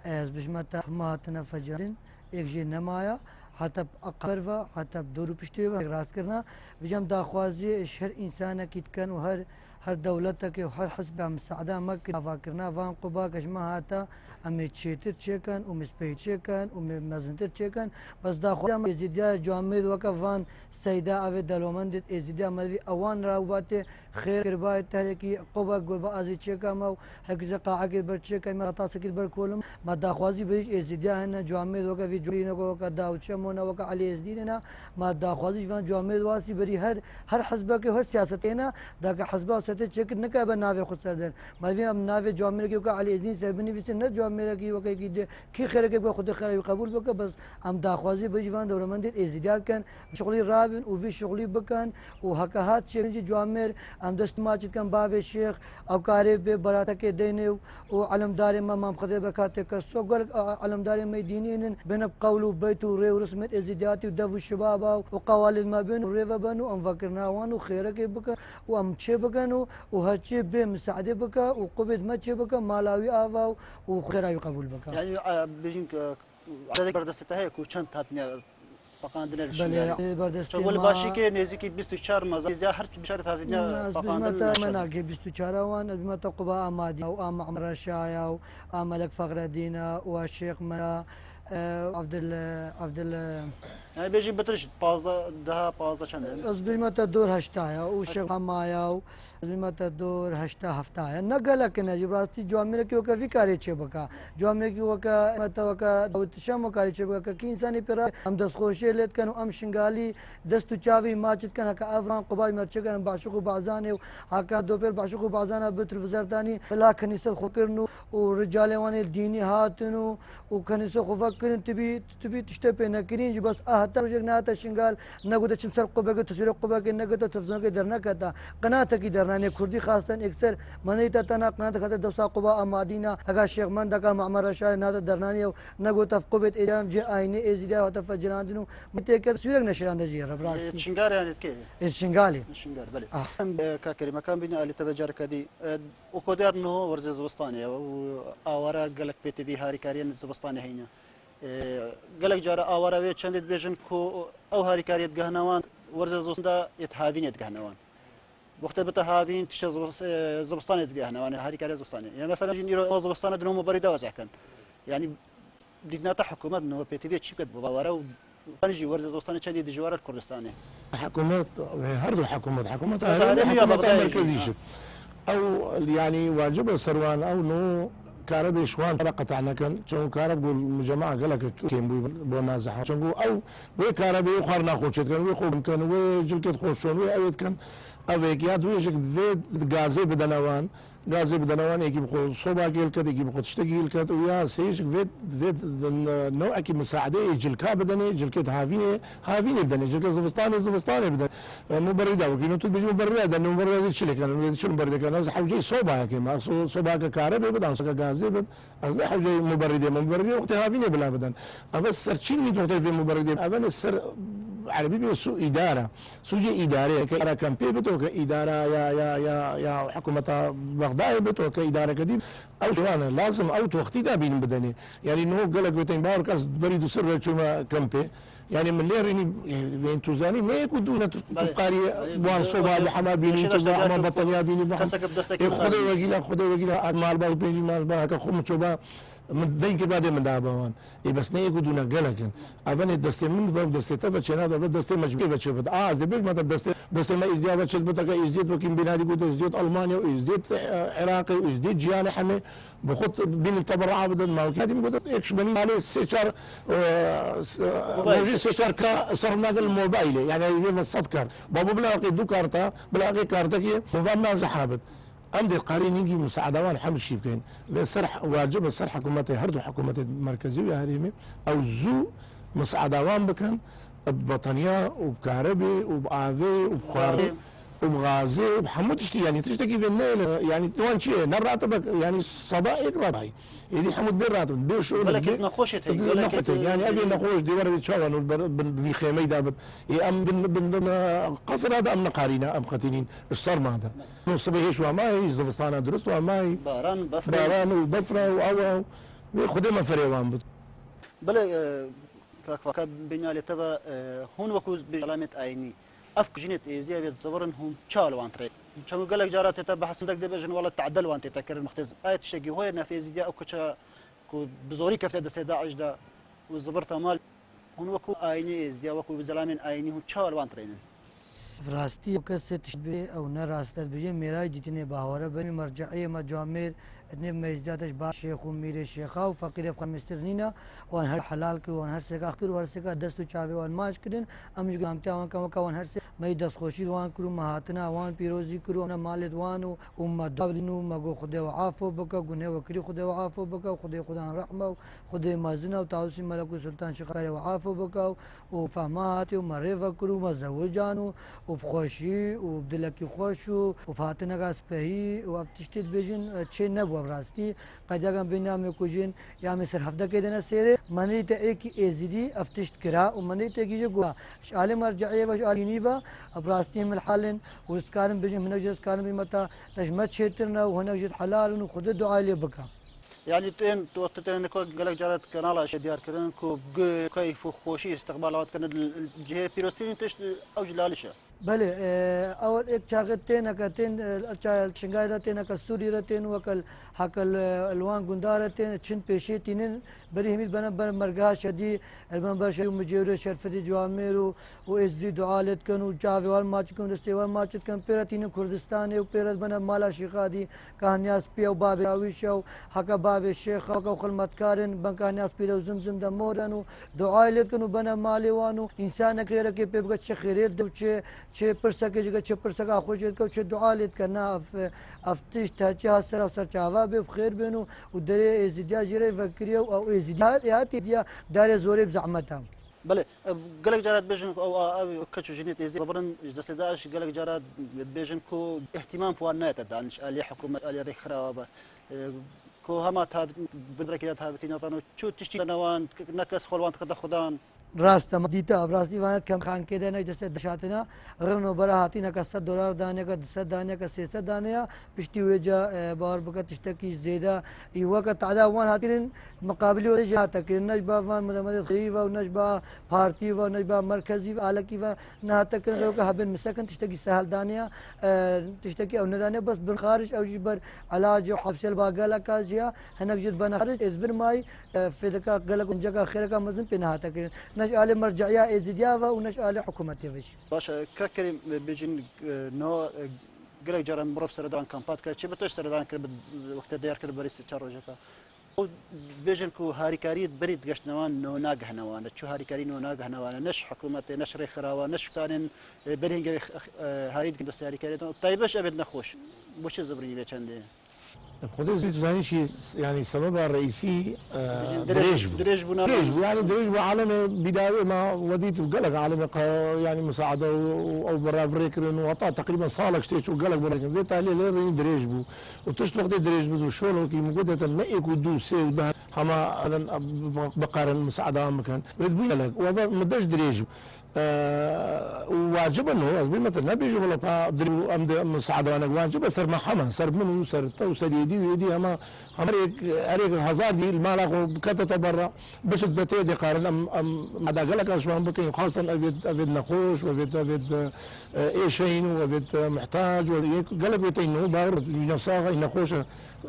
از بجمت ما تنفجرین یک جی نمایا حتی اقربا حتی دورو پشتی و راست کرنا بجم داخوازی هر انسان کیت کن و هر دولت که هر حسب مساعده مکن فاکرنا وان قبا کشما هاتا امی چیتر چیکن و مسپی چیکن و مزنتر چیکن بس داخوازی ازیدیا جامد وکفان سیدا اوی دلومند ازیدیا مدوی اوان راوبات خیر کربای تحریکی قبا گربا ازی چیکم او هکذا قاعد بر چیکم مغطا سکید بر کولم ما داخوازی بریش ازیدیا هن جامد وکفی جوری نکو وک داوچه مونا وک علی ازدینا ما داخوازی فان جامد واسی بری هر حزب که هر سیاستینا دا حزب چکر نکه ناوی خود سردن مالی هم ناوی جامعه که علی ازدین سربنی بیست نه جامعه کی وکی کی خیره که خود خیره قبول بکن بس هم داخوازی بجوان دورمندی ازدیاد کن شغلی رابن و وی شغلی بکن و حکاهات چنجی جامعه هم دست ماجد کن باب شیخ او کاری به براتا که دینه و علمدار ما خدا بکات کسو گل علمدار ما دینین بین قول و بیت و ری و رسمت ازدیاتی و دو شباب و قوالد ما بین و ری و بنو ام فکرنا وانو خیره که بکن و ام چه بکنو وهالشيء بمساعدة بك وقبض ماتشي بك مالاوي آفا وخيراوي قبول بك يعني بيجينك عدد بردسته هيك وشنت هاتني فقاندنا بله بردسته شغل باشي كي نزيكي 24 مزار زي هر بشار هاتني فقاندنا مناقي 24 وان بمتا قباء امادي او ام عمر الشايا او ام ملك فخر الدين والشيخ ملا عبد يعني بيجي بترش بازا بازا چند از بمتا دور هشتايا وشيخ حمايا بمتا دور هشتا هفتايا نقل كنا جبراتي جوامر کی وکا فکاری چه بکا جوامر کی وکا متا وکا دوت شام کاری چه بکا کی انسانی پر هم دست خوشی لت کنو ام شنگالی دست چاوی ماچت کنا کا افران قبای مرچ کنا باشق بعضان هاکا دو پر باشق بعضان بتر وزارتانی لا كنيسه خكرنو ورجال وان الديني هاتنو وكنيسه خفكرن تبي تشتبه نكرين بس حتى رجعنا شنغال نقول تشمسر قبة تصوير قبة نقول تفزون كدرنا كذا قناة كدرنا كردي خاصة أكثر منيتا تنا قناة كذا دوسا قبة أمادينا أجا شيخ من دكا معمر شاي نهذا درناني نقول تفقبة إيرام جي عيني إزيدا وتفجران دينو متأكد تصوير نشران دجير براس شنغال يعني كيف شنغالي شنغال بله كاكري مكان بينا اللي تبجار كدي وكودير إنه ورزة زبستانية وآورا قالك بيتي في هاري كارين زبستانية هنا قالك جارا آورا ويت شندت بيجن كو أو هاري كاريت جهنوان ورزة زبستا يتهاوين يتجهنوان وقت بتهاوين تش زبستان يتجهنوان هاري كاريت زبستانية يعني مثلا جنيرو زبستان دنو مبرده وزعكن يعني بدنا حكومة إنه بيتي في شيء كده بوارا ونجي ورزة زبستان شديد جوار الكردستاني حكومات هردو حكومات مركزية او يعني واجب سروان او نو كهرباء شوان قطعنا كان شون كهرباء الجماعه قال لك كيم بنازح شون او وي كهرباء اخرنا خوشت كان وي خوب كان وي جلكت خوشون وي اويت كان افيك ياد وي جك في غازي بدنوان غازي بدنوان يجيب خو صوبا كيل كد يجيب خو تشتغيل كد ويا سيش فيت نوع كي مساعده جلكا بدني جلكت هافيني بدني جلكا زبستاني بدني مبرده وكينو تو بيجي مبرده انه مبرده شي كان شو مبرده كان حوجي صوبا كما صوبا كهرباء بدن صك غازي بد اصلا حوجي مبرده وقت هافيني بلا بدن بس سرچين ميدو في مبرده اول السر عربي بسوء إدارة سوء إدارية كإدارة كامبي بتو كإدارة يا حكومة بغداد بتو كإدارة كديم أو شوانا لازم أو توقتي دا بين بدني يعني إنه قال لك بتين باور كاس بريدو سر شو كامبي يعني من لير يعني توزاني ما يكون دون تقاري بوان صوبا بحما بيني تبع حما بطنيا بيني بحما خذ وجيلا مال باو بيجي مال باو كخم شوبا من دينك بعد من دابوان بس نيجو دون قلقن أفني دستي من فوق دستي تبع شنا ده دستي مجبور بتشوف زي بيش ما دستي ما إزدياد بتشوف بتاعك إزدياد وكيم بنادي قلت إزدياد ألمانيا وإزدياد عراقي وإزدياد جيان حمي بخط بين التبرع بدل ما هو كذي بقول إيش بني عليه سيشار موجود سيشار كصرنا الموبايل يعني يجيب الصدكار بابو بلاقي دو كارتا بلاقي كارتا كي مفهوم زحابت عندي قارين يجي مساعدة حمل شيبكين بسرح واجب السرح حكومتي هردو حكومتي مركزية هريمي أو زو مساعدة بكن ببطانية وبكهربي وبآذي وبخاري وبغازي وبحمود تشتي يعني تشتكي في الليل يعني وان شيء نراتبك يعني صبايك راتبي يدي حمود بين راتب بين شو ولكن نقوشت يعني ابي نقوش دي ورد تشاون في خيمه دابت ام بن قصر هذا ام نقارينا ام قتينين الصار ما هذا نص بهيش وماي زفستانا درست وماي باران وبفره واو خدمه فريوان بلا فك بنيالي تبع هون وكوز بعلامه عيني افك جنت ايزيا بيت زبرن هم تشال وانتري شنو قال لك جارات تتبع حسن دك دبجن ولا تعدل وانت تكر المختز ايت شقي هو نافذ دي او كشا بزوري كفت ده سداعش ده والزبرت مال هون وكو عيني ايزيا وكو بزلامين عيني هم تشال وانتري راستی کسی تشبه او نه راستت بجه میرای دیتنه باوره بنی مرجعیه مجامر اتنه مجدادش با شیخ و میر شیخا و فقیر افغان مسترنینا وان هر حلال که وان هر سکا اخیر و هر سکا دست و چاوی وان ماش کردن امش گامتی وان کما وان هر سکا می دست خوشی وان کرو مهاتنا وان پیروزی کرو انا مالد وان و امت دابلینو مگو خدا و عافو بکا گنه و کری خدا و عافو بکا خدا رحمه و خدا مازنا و تاوسی ملک و سلطان شقار و عافو بکا و فهمات و معرفه کرو مزوجانو وبخوشي وبدلكي خوشو وفاتنا غاس بهي وابتشتيت بيجن تشي نبو براستي قد يقام بينام كوجين يا مسر هفدا كيدنا سيري منيت ايكي ازيدي افتشت كرا ومنيت ايكي جوا شالي مرجعيه وش الينيفا براستي من الحل وسكارن بيجن من وجه سكارن بمتا تجمت شيترنا وهنا وجد حلال وخذ الدعاء لي بكا يعني تين توقتين كو قالك جارت كنالا شديار كرن كو كيف خوشي استقبالات كان الجهه بيروستين تش او جلالشه بله اول एक चागतेन कतेन शिंगारतेन कसूरीरतेन वकल हकल अलवान गुंदारतेन छिन पेशे तीनन बरी हमीद बना बर मरगा शदी अलबन बर शय मुजीर शरफती जवामेरो و ازدی دعالت کنو چاوال ماچ کن دستوال ماچ کن پیرتین کردستان او پیرت بنا مالا شیخادی کهنیاس پیو باب اویشو حق باب شیخ او خدمتکارن بن کهنیاس پیو زمزم د مورانو دعالت کنو بنا مالوانو انسان غیر کې په چ خیرت دو چه پرسکه جگه چه پرسکه خوشیت کو چه دعالت کنا افتش تاچا سر سر چاوا به خیر بنو و در ازدیا جری فکری او ازدیا یاتی دیا دار زورب زعمتهم بله قالك جارات بيجن او كتشو جنيت ازي صبرن جدس داعش قالك جارات بيجن كو اهتمام فوانات دانش الي حكومه الي رخرابه كو هما تاب بدركيات هابتين طانو شو تشتي نوان نكس خلوان تخدان راست مديتا براسي وانت كم خان كده نه جسه دشاتنا غرنو براهاتي نه $100 دانه کا 10 دانه کا 600 دانه پشتي وجا بار بك تشتكي زياده اي وقت تعدا وان هاتين مقابل وجه تكرن نجبا وان مدمد خريفه ونجبا بارتي ونجبا مركزي علكي نا تكرن لو هبن مسكن تشتكي سهل دانه تشتكي او ندانه بس بالخارج او جبر علاج وحبس الباقله كازيا هناك جد بنا خارج ازفر ماي في ذاك قالك جا خيرك مزن بينها تكرن نشأل مرجعية إزديافة ونشأل حكومتي فيش. باش ككريم بيجن نو قلق جرى مرف سردان كامبات كشي بتوش سردان كرب وقت ديار كرب بريس تشارجتا. بيجن كو هاريكاري بريد قشت نوان نو ناقح نوان شو هاريكاري نو ناقح نوان نش حكومتي نش رخراوة نش سانن برهنج هاريد كنت هاريكاري طيبش أبد نخوش وش زبرني بيشندي. خدي زاني شيء يعني سببها الرئيسي دريج يعني دريج عالم بداية ما وديت وقلق عالم يعني مساعدة أو برا فريكرن وطا تقريبا صالك شتيش وقلق بريكرن في تالي لين دريج بو وتشتغل دريج بو وشغل كي موجودة نقيك ودوس وده هما بقارن المساعدة مكان رد بيلك وهذا مدش دريج واجب انه ازبي مثلا بيجي ولا قادر ام مساعده وانا واجب سر ما حما سر منه سر تو سر يدي اما هريك هزار دي المال كتت برا بس بتي دي قارن ام هذا قال لك شو بكي خاصه افيد نقوش وافيد ايشين وافيد محتاج قلب يتينو بار ينصاغ نقوش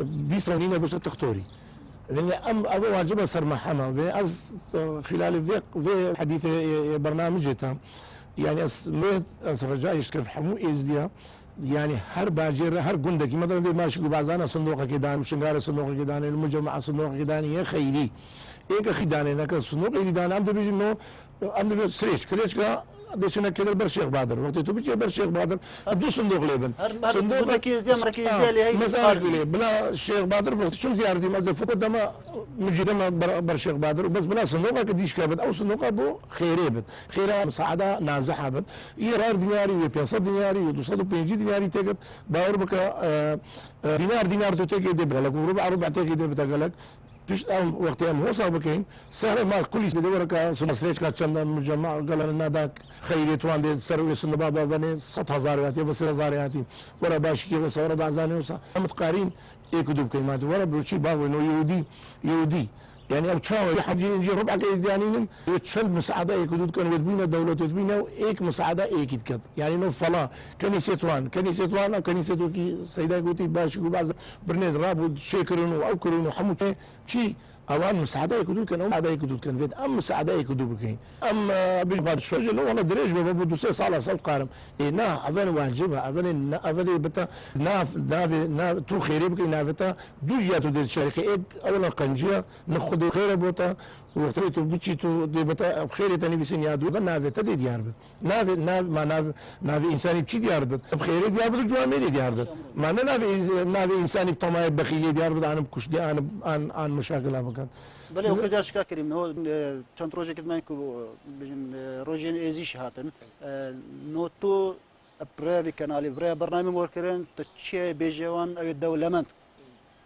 بيسرنينا باش تختوري لأن أبو واجب صار محمد في أز خلال في حديث برنامجته يعني سمعت رجاء يشكر حمو إزديا يعني هر باجر هر جندك مثلا دي ماشي بعضنا صندوق كيدان وشنغار صندوق كيدان المجمع صندوق كيدان يا خيري إيه كخيدان هناك صندوق كيدان عم تبيج إنه عم تبيج سريش كا دشنا كده برشيخ بادر وقت تو بيجي برشيخ بادر بدو صندوق لبن صندوق مركزية اللي هي مسار بلا الشيخ بادر وقت شو زيارتي ما زفت دما مجرم برشيخ بادر بس بلا صندوق كديش كابد او صندوق ابو خيري بد خيره مساعده نازحه بد يرار ديناري و500 ديناري و250 ديناري تجد باور بك دينار تو تجد بغلك وربع تجد بتغلك تش وقت هم هو صابكين سهل ما كل شيء بدورك سنسريش كاتشن مجمع قال لنا ذاك خيري توان دي سرويس النبابه بني 6000 ياتي بس 1000 ياتي ورا باشكي وصور بعزاني وصا متقارين يكذب كلمات ورا بشي باو انه يهودي يعني او تشاو حاجه يجي ربع كيزيانين يتشل مساعده يكدود كان ودبينا دوله تدبينا ايك مساعده ايك كد يعني نو فلا كنيستوان او كنيسه كي سيدا قوتي باش بعض برنامج راب شكرن او كرن وحمو شي اوان مساعده يكدود كان مساعده يكدود كان فيت ام مساعده يكدود كاين ام بعد شويه لو والله دريج بابا بدو سي صاله صوت قارم انا اظن واجبها اظن بتا ناف تو خيري بك نافتا دوجياتو دي الشركه اولا قنجيه ناخذ خير بوتا وقتريتو بتشيتو دي بتا بخير تاني في سن يادو نافتا دي ديار بت ناف انساني بشي ديار بت بخير ديار بت جواميري ديار بت ما ناف انساني بطماي بخيل ديار بت انا بكش دي انا مشاكل بكات بله او كداش كاكريم هو چند روزه كده مايكو بجن روجين ازيش هاتن نوتو بريفي كانالي بري برنامج وركرن تشي بيجوان او الدولمنت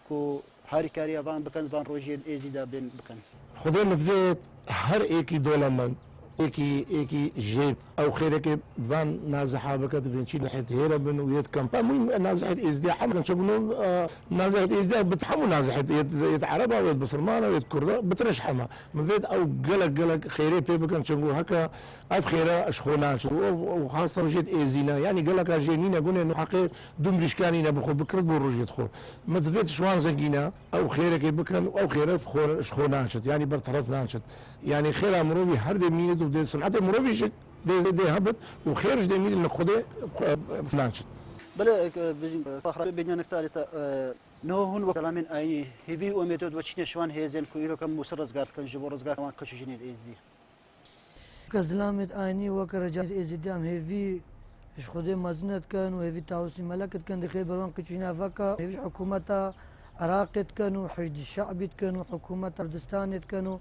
كو هاري كاري افان بكن فان روجين ازيدا بين بكن خذي مفيت هر ايكي دولمنت ايكي جيت او خيرك فان نازحه بكت فينشي لحيت هيربن ويت كامبا المهم نازحه ازديا حمل شغلون نازحه ازديا بتحمل نازحه يت عربه ويت بصرمانه ويت كرده بترش حما مفيد او قلق خيري بيبكن شنقول هكا اف خيره اشخونان وخاصه رجيت ازينا يعني قلق جينينا قلنا انه حقيقي دمرش كانينا بخو بكرت برجيت خو مفيد شوان زقينا او خيرك بكن او خيره اشخونان شت يعني برطرف نانشت يعني خير مروبي هر دي مينيت ودي سمعت مروبي شت دي هبط وخيرش دي مينيت نخده فلانشت بله فخر بينك تالتا نو هون وكلامين اي هيفي وميتود وچني شوان هيزن كويرو كم مسرزگار كن جبو رزگار ما كشجني ازدي كزلامت اني وكرجات ازدام هيفي ايش خدي مزنت كان وهيفي تاوسي ملكت كان دخي بروان كچنا فكا هيفي حكومتها عراقت كانوا حشد الشعب كانوا حكومة كردستان كانوا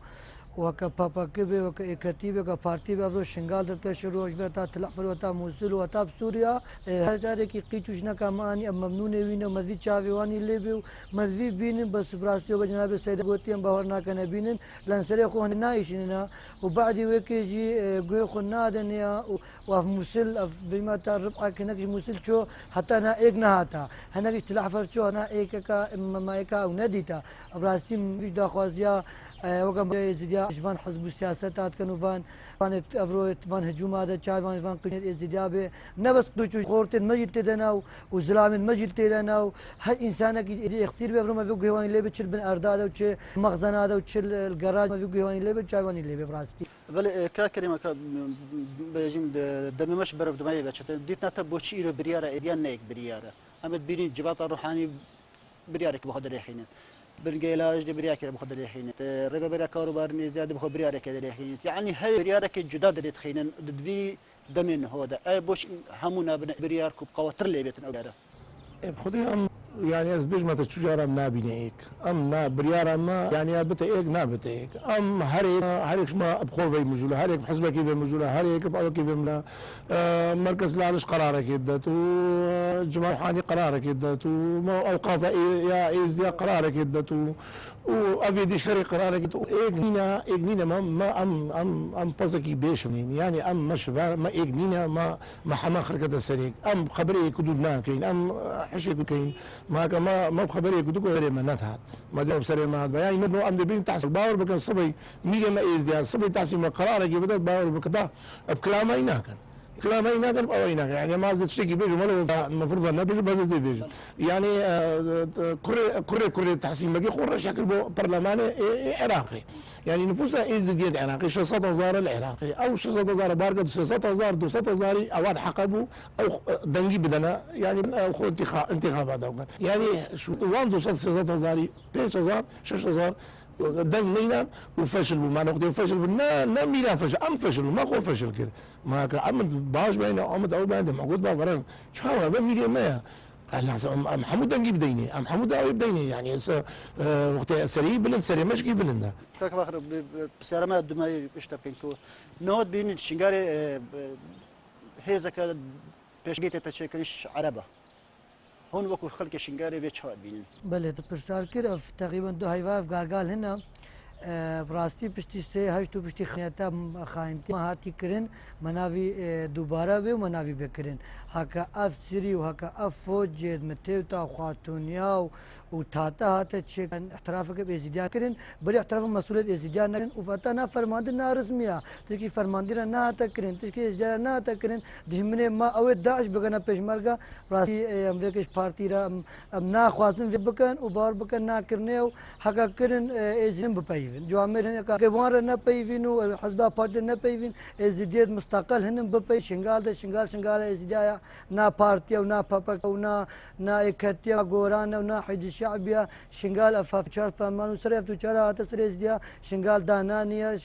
وكا بابا كبي وكا إكتيبي وكا بارتي بازو شنغال تلك شروع وتا تلعفر وتا موصل وتا بسوريا هر جاري كي قيچوش نكا ماني ام ممنون وينو مزيد چاويواني لبيو مزيد بينن بس براستيو جناب السيد غوتيم باور ناكن بينن لانسري خو نايشنا وبعد ويكيجي غو خو نادنيا وف موصل اف بما ربع كنك موصل شو حتى انا اجنا هاتا هنك تلعفر شو انا ايكا ام مايكا او نديتا براستي مش داخوازيا وقام ازدياء فان حزب السياسات كانوا فان افرو فان هجوم هذا تشاي فان قناه ازدياء به نبس قوچو خورت المجد تدنا وزلام المجد تدنا هر انسان كي يخسر بافرو ما في جوان لي بتشل بن ارداد وتش مخزن هذا وتشل الجراج ما في جوان لي بتشاي لي براستي بل كلمه بيجم دم مش برف دمي بچت ديتنا تبوچي رو برياره اديان نيك برياره امد بيني جبات الروحاني بريارك بخدر يخينت بالجيلاج دي برياك بخدر يخينت ربا بريا كاروبار زياد بخو بريارك يخينت يعني هي بريارك الجداد اللي تخينن دبي دمن هو ده اي بوش همونا بريارك بقوتر لي بيتن اوغاره خدي ام يعني از بيجمة تشجارة نابينيك ام نا بريارة ما يعني بتايك نابتايك ام هريك ما بخوفي مجولة هريك بحسبة كيف مجولة هريك بقى كيف ملا مركز لعلش قرارك يدت وجماعة حاني قرارك يدت وأوقاف يا إزديا قرارك يدت وأبي ديش خري قرارك إجنينا ما أم بازكي بيش يعني أم مش ما إجنينا ما حما خركة السريك أم خبري كدود ناكين أم حشي كين ما بخبري كدود غير ما نتهات ما دام سري ما هذا يعني منو أم دبين تحصل باور بكن صبي مية ما إزديا صبي تحصل ما قرارك يبدأ باور بكذا بكلامه يناكن كلام أي ناقل أو أي ناقل يعني ما زد شيء بيجو ما له المفروض أن بيجو بس زد بيجو يعني كوري تحسين مجي خور شكل برلماني عراقي يعني نفوسها إزدياد عراقي 600,000 العراقي أو 600,000 بارقة 600,000 200,000 أواد حقبوا أو دنجي بدنا يعني أو خو انتخابات يعني شو وان 600,000 5,000 6,000 دم مينا وفشل ما نقدر فشل نا مينا فشل ام فشل ما هو فشل كده ما كعمد باش بين عمد او بعد موجود بقى برا شو هذا ميديا ما ام حمود نجيب ديني ام حمود او يبديني يعني وقت سري بلند سري مش كي بلند كاك باخر بسلامات دماي اشتبكنكو نود بين الشنغاري هيزك بيشجيت تشكلش عربه هون وكو خلق شنغاري بيتشاد بين بله تبرسال كده تقريبا 2 هيواف قال هنا براستی پشتی سه هشت و پشتی خیاطه خاینتی ما هاتی کرن مناوی دوباره به مناوی بکرن هکا اف سری و هکا اف فوج متیو تا خاتونیا و تاتا هاته چه احتراف که ازیدیا کرن بلی احتراف مسئولیت ازیدیا نکرن و فتا نا فرمانده نا رسمیه تکی فرمانده را نا تا کرن تکی ازیدیا نا تا کرن دشمنه ما اوه داعش بگنا پیشمرگا راستی امریکش پارتی را ام نا خوازن بکن و بار بکن نا کرنه و هکا کرن ازین بپیون جوامر هن كوار نبيفين وحزب بارتي نبيفين ازدياد مستقل هن ببي شنغال ده شنغال ازديا نا بارتي ونا بابا ونا اكتيا غوران ونا حج الشعبيه شنغال افاف شرف مان وسريف تشارا تسري ازديا شنغال دانانيا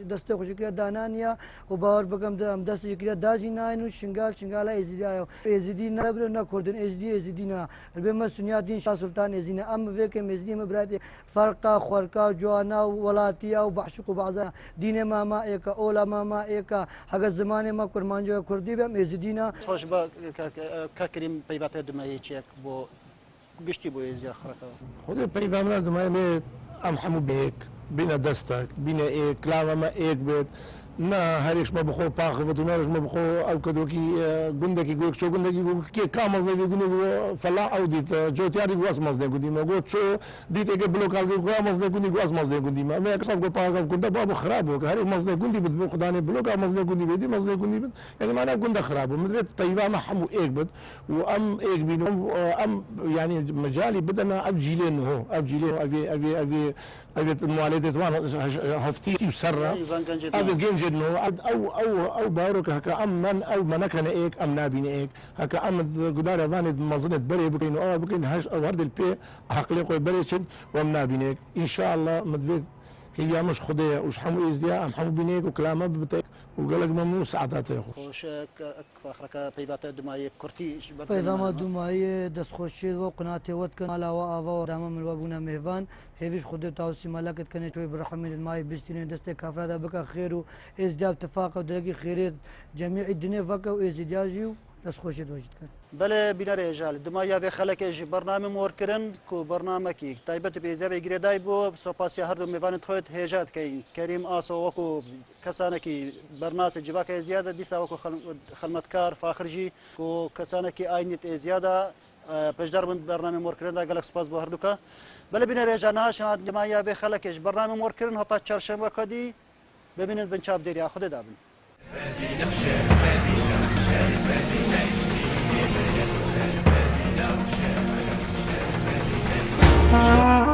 دسته خوشكريا دانانيا وباور بكم دست شكريا داجي ناين شنغال ازديا ازدي نبر نا كردن ازدينا البما سنيا دين شاه سلطان ازدينا ام فيك مزدي مبرات فرقه خورقه جوانا ولاتيا وبحشق بعضا دين ما ايكا اولا ما ايكا حق الزمان ما كرمانجو كردي بهم ازدينا خوش با كريم بيبات دماي تشيك بو قشتي بو ازيا خرقه خذ بيبامنا دماي ام حمود بيك بين دستك بين ايك لا ما ايك بيت نا هريش ما بخو باخذ ودونارش ما بخو او كدوكي غندكي غوك شو غندكي غوك كي كامز لي غني فلا او ديت جو تياري غواس ماز دي غدي ما غوت شو ديت اك بلوكال غواس دي غني غواس ماز دي غدي ما كسب غو باخذ غندا بابو خراب هري ماز دي غندي بد خداني بلوكا ماز دي غندي بدي ماز دي غندي يعني ما انا غندا خراب مدرت بيبا ما حمو ايك بد وام ايك بينهم ام يعني مجالي بدنا افجيلين هو افجيلين ابي المواليد هفتي وسره هذا جنج انه او باروك هكا ام من او منكن ايك ام نابين ايك هكا ام قدار فاند مظنه بري بكين او بكين هاش او هرد البي عقلي قوي بريشن وام نابين ايك ان شاء الله مدفيد هي مش خديه وش حمو ازديا ام حمو بينيك وكلامه بتك وقالك ممنوع ساعات يا اخو خوش فخرك بيبات دماي كرتي بيبما دماي دس خوشي وقناتي ود كان على واوا دام من وابونا مهفان هيفيش خدي توسي ملكت كان شوي برحم الماي بستين دستك كافرادا بك خير وازديا اتفاق ودرجي خيرات جميع الدنيا فك وازدياجي دس خوشي وجد كان بله بنا رجال دمايا به خلک برنامه مورکرن کو برنامه کی تایبت به زیبه گریدای بو سپاسی هر دو میوان توت هجات کی کریم آسو وکو کسانه کی برنامه جواک زیاده دیسا وکو خدمتکار فاخرجی کو کسانه کی آینت زیاده پجدار من برنامه مورکرن دا گلک سپاس بو هر دوکا بله بنا رجال ناش دمايا به خلک برنامه مورکرن هتا چهارشنبه کدی ببینید بنچاب دریا خود دابن Thank you.